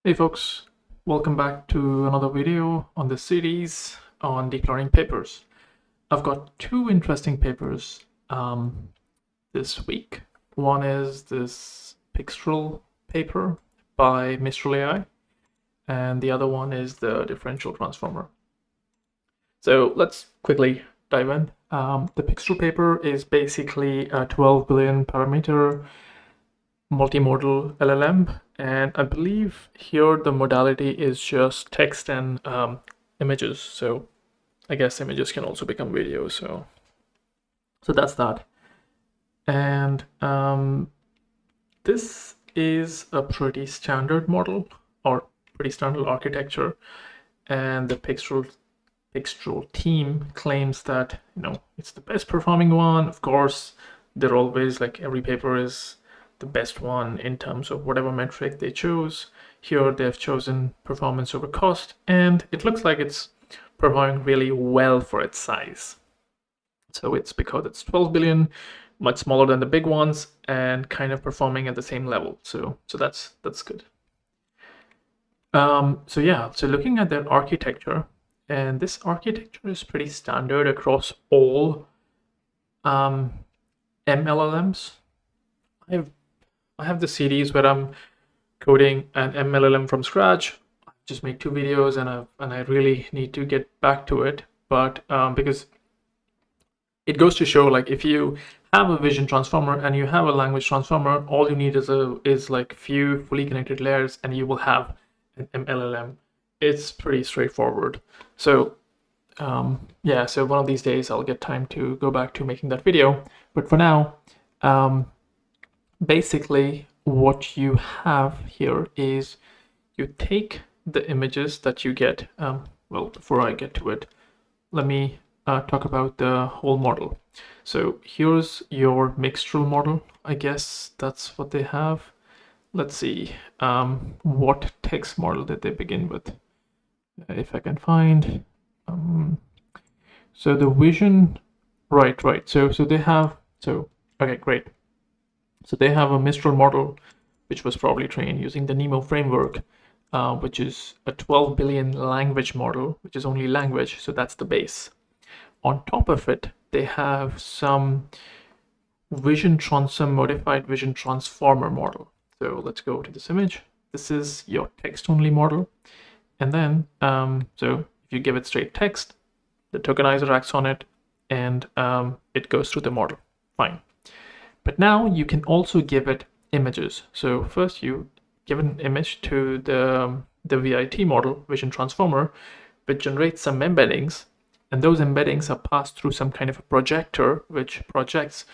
Hey folks, welcome back to another video on this series on deep learning papers. I've got two interesting papers this week. One is this Pixtral paper by Mistral AI, and the other one is the Differential Transformer. So let's quickly dive in. The Pixtral paper is basically a 12 billion parameter multimodal LLM, and I believe here the modality is just text and images. So I guess images can also become video. So that's that. And this is a pretty standard model or pretty standard architecture, and the Pixtral team claims that it's the best performing one. Of course, they're always like every paper is the best one in terms of whatever metric they chose. Here they've chosen performance over cost, and it looks like it's performing really well for its size. So it's because it's 12 billion, much smaller than the big ones, and kind of performing at the same level. So that's good. So looking at their architecture, and this architecture is pretty standard across all MLLMs. I have the series where I'm coding an MLLM from scratch. I just make two videos, and I really need to get back to it. But because it goes to show, like, if you have a vision transformer and you have a language transformer, all you need is like few fully connected layers, and you will have an MLLM. It's pretty straightforward. So yeah, so one of these days I'll get time to go back to making that video. But for now, basically what you have here is you take the images that you get. Well, before I get to it, let me talk about the whole model. So here's your Mixtral model. I guess that's what they have. Let's see, what text model did they begin with? If I can find. So the vision, right. So they have, okay, great. So they have a Mistral model, which was probably trained using the NeMo framework, which is a 12 billion language model, which is only language. So that's the base. On top of it, they have some modified vision transformer model. So let's go to this image. This is your text only model. And then, so if you give it straight text, the tokenizer acts on it, and it goes through the model. Fine. But now you can also give it images. So first you give an image to the VIT model, Vision Transformer, which generates some embeddings, and those embeddings are passed through some kind of a projector, which projects.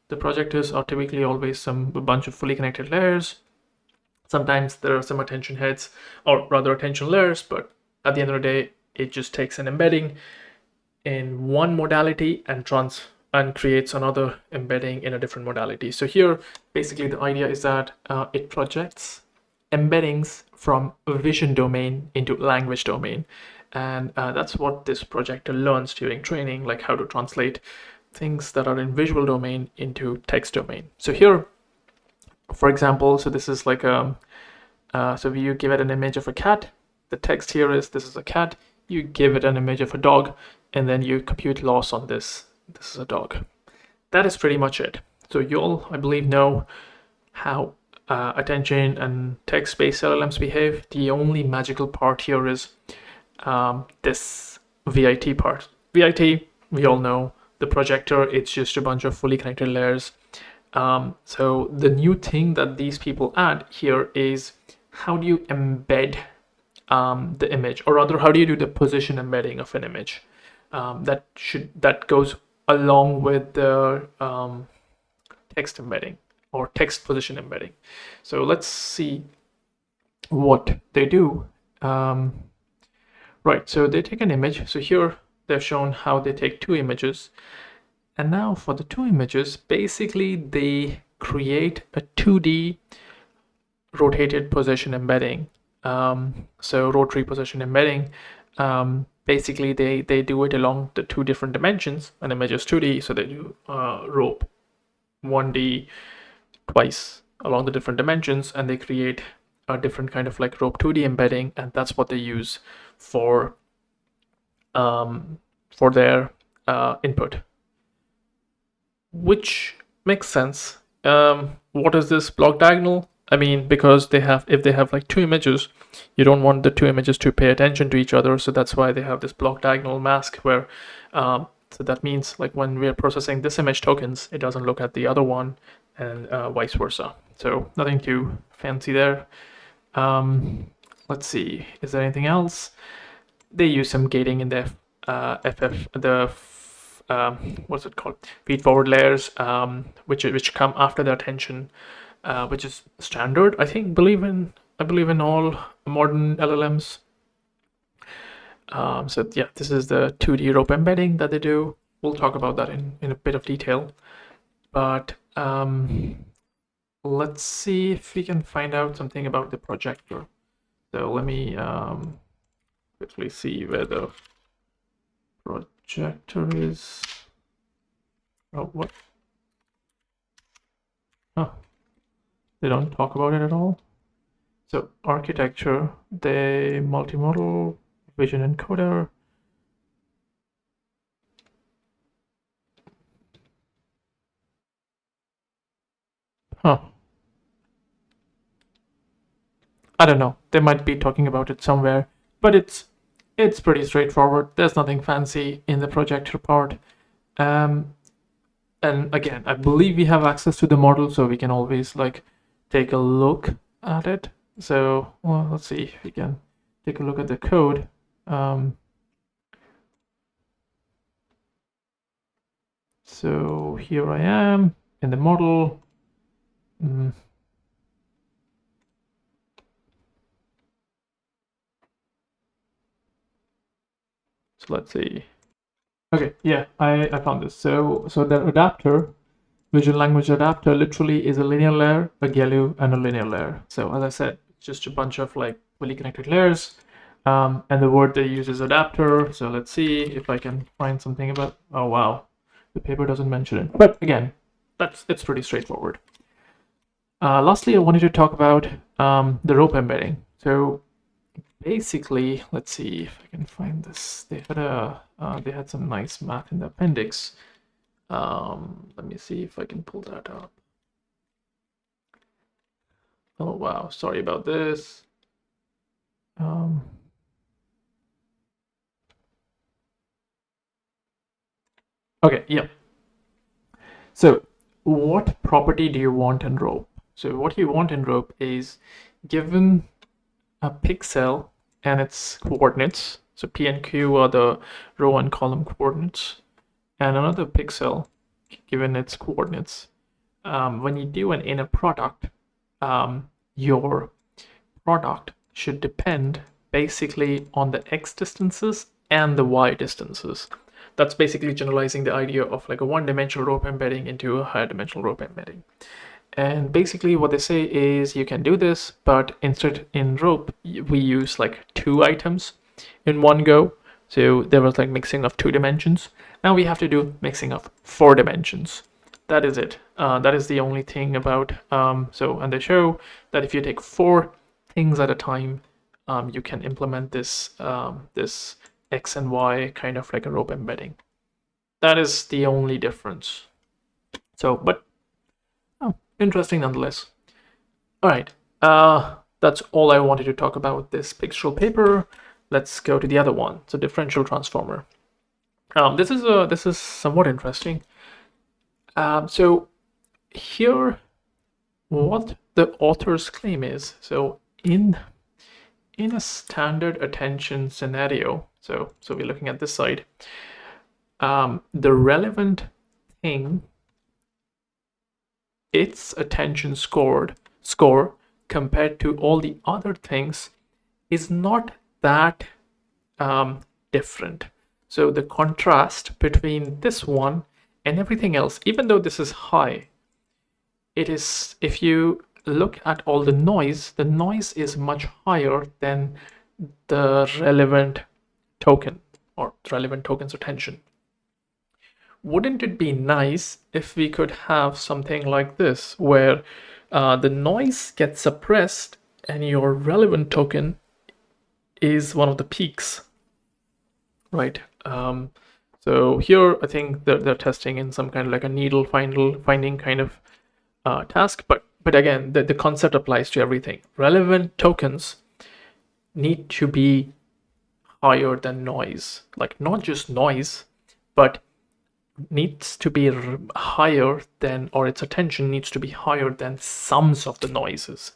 The projectors are typically always a bunch of fully connected layers. Sometimes there are some attention heads, or rather attention layers, but at the end of the day, it just takes an embedding in one modality and creates another embedding in a different modality. So here, basically the idea is that it projects embeddings from a vision domain into language domain. And that's what this projector learns during training, like how to translate things that are in visual domain into text domain. So here, for example, so this is like so if you give it an image of a cat, the text here is this is a cat. You give it an image of a dog, and then you compute loss on this. This is a dog. That is pretty much it. So you all, I believe, know how attention and text-based LLMs behave. The only magical part here is this VIT part. VIT, we all know, the projector, it's just a bunch of fully connected layers. So the new thing that these people add here is how do you embed the image, or rather, how do you do the position embedding of an image? That goes along with the text embedding or text position embedding. So let's see what they do. Right, so they take an image. So here they've shown how they take two images. And now for the two images, basically they create a 2D rotated position embedding. So rotary position embedding. Basically they do it along the two different dimensions. An image is 2D, so they do rope 1D twice along the different dimensions, and they create a different kind of like rope 2D embedding, and that's what they use for their input, which makes sense. What is this block diagonal? I mean, because if they have like two images, you don't want the two images to pay attention to each other, so that's why they have this block diagonal mask where so that means like when we're processing this image tokens, it doesn't look at the other one, and vice versa. So nothing too fancy there. Let's see, is there anything else? They use some gating in the what's it called? Feed forward layers, which come after the attention, which is standard. I believe in all modern LLMs. So yeah, this is the 2D rope embedding that they do. We'll talk about that in a bit of detail. But let's see if we can find out something about the projector. So let me quickly see where the projector is. Oh, what? Oh, they don't talk about it at all. So architecture, the multimodal vision encoder. Huh. I don't know. They might be talking about it somewhere, but it's pretty straightforward. There's nothing fancy in the projector part. And again, I believe we have access to the model, so we can always like take a look at it. So well, let's see if we can take a look at the code. So here I am in the model. So let's see. Okay, yeah, I found this. So the adapter, visual language adapter, literally is a linear layer, a GLU, and a linear layer. So as I said, it's just a bunch of like fully connected layers. And the word they use is adapter. So let's see if I can find something about. Oh wow, the paper doesn't mention it. But again, it's pretty straightforward. Lastly, I wanted to talk about the rope embedding. So basically, let's see if I can find this. They had some nice math in the appendix. Let me see if I can pull that up. Oh wow, sorry about this. Okay, yeah. So what property do you want in rope? So what you want in rope is given a pixel and its coordinates. So P and Q are the row and column coordinates, and another pixel given its coordinates. When you do an inner product, your product should depend basically on the x distances and the y distances. That's basically generalizing the idea of like a one-dimensional rope embedding into a higher dimensional rope embedding. And basically what they say is you can do this, but instead in rope, we use like 2 items in one go. So there was like mixing of 2 dimensions. Now we have to do mixing of 4 dimensions. That is it. That is the only thing about, and they show that if you take 4 things at a time, you can implement this, this X and Y kind of like a rope embedding. That is the only difference. So, but interesting nonetheless. All right, that's all I wanted to talk about this Pixtral paper. Let's go to the other one. So differential transformer. This is somewhat interesting. So here, what the author's claim is. So in a standard attention scenario, so we're looking at this side. The relevant thing, its attention score compared to all the other things is not that different. So the contrast between this one and everything else, even though this is high, it is, if you look at all the noise is much higher than the relevant token or the relevant token's attention. Wouldn't it be nice if we could have something like this where the noise gets suppressed and your relevant token is one of the peaks, right? So here I think they're testing in some kind of like a needle finding kind of task, but again, the concept applies to everything. Relevant tokens need to be higher than noise, like not just noise, but needs to be higher than, or its attention needs to be higher than sums of the noises,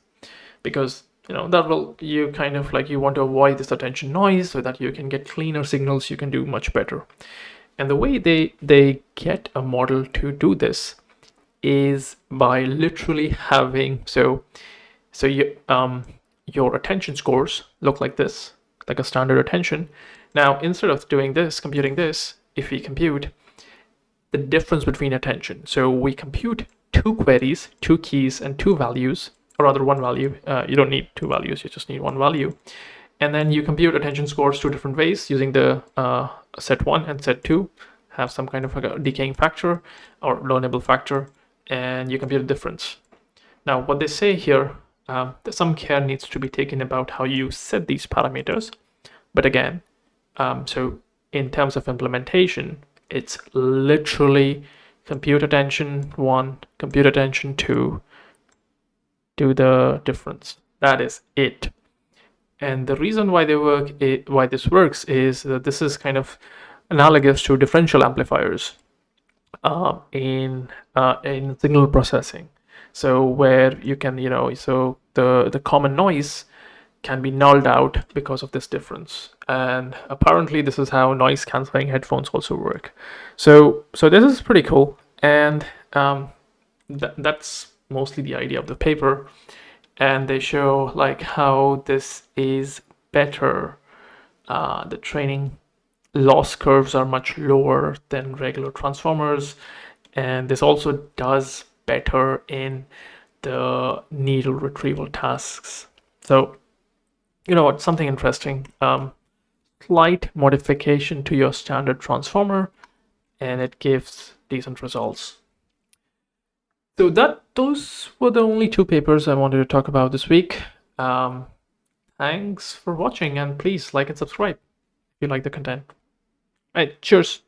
because that will, you kind of like, you want to avoid this attention noise so that you can get cleaner signals, you can do much better. And the way they get a model to do this is by literally having, so you your attention scores look like this, like a standard attention. Now instead of doing this, computing this, if we compute the difference between attention, so we compute two queries, two keys, and two values, or rather one value. You don't need two values, you just need one value. And then you compute attention scores two different ways using the set 1 and set 2, have some kind of like a decaying factor or learnable factor, and you compute the difference. Now what they say here, some care needs to be taken about how you set these parameters. But again, so in terms of implementation, it's literally compute attention 1, compute attention 2, do the difference. That is it. And the reason why why this works is that this is kind of analogous to differential amplifiers in signal processing. So where you can, so the common noise can be nulled out because of this difference. And apparently this is how noise cancelling headphones also work. So this is pretty cool. And that's mostly the idea of the paper. And they show like how this is better. The training loss curves are much lower than regular transformers. And this also does better in the needle retrieval tasks. So, what, something interesting. Slight modification to your standard transformer, and it gives decent results. So those were the only two papers I wanted to talk about this week. Thanks for watching, and please like and subscribe if you like the content. All right, cheers.